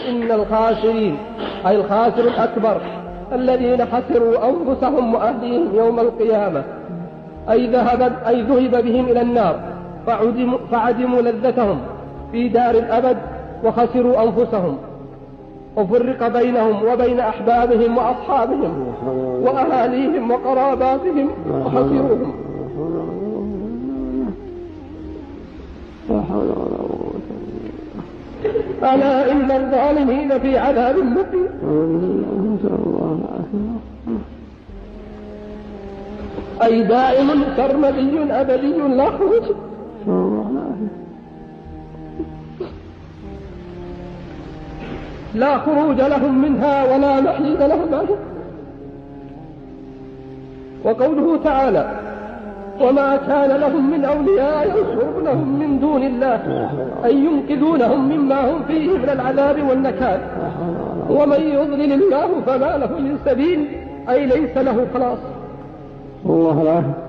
إن الخاسرين أي الخاسر الأكبر الذين خسروا أنفسهم وأهليهم يوم القيامة أي ذهب بهم إلى النار فعدموا لذتهم في دار الأبد وخسروا أنفسهم، وفرق بينهم وبين أحبابهم وأصحابهم وأهاليهم وقراباتهم وخسروهم. ألا إن الظالمين في عذاب مقيم. أي دائم سرمدي أبدي لا خروج. لا خروج لهم منها ولا محيد لهم عنها. وقوله تعالى وما كان لهم من أولياء ينصرونهم من دون الله أي ينقذونهم مما هم فيه من العذاب والنكال. ومن يضلل الله فما له من سبيل أي ليس له خلاص. الله العافية.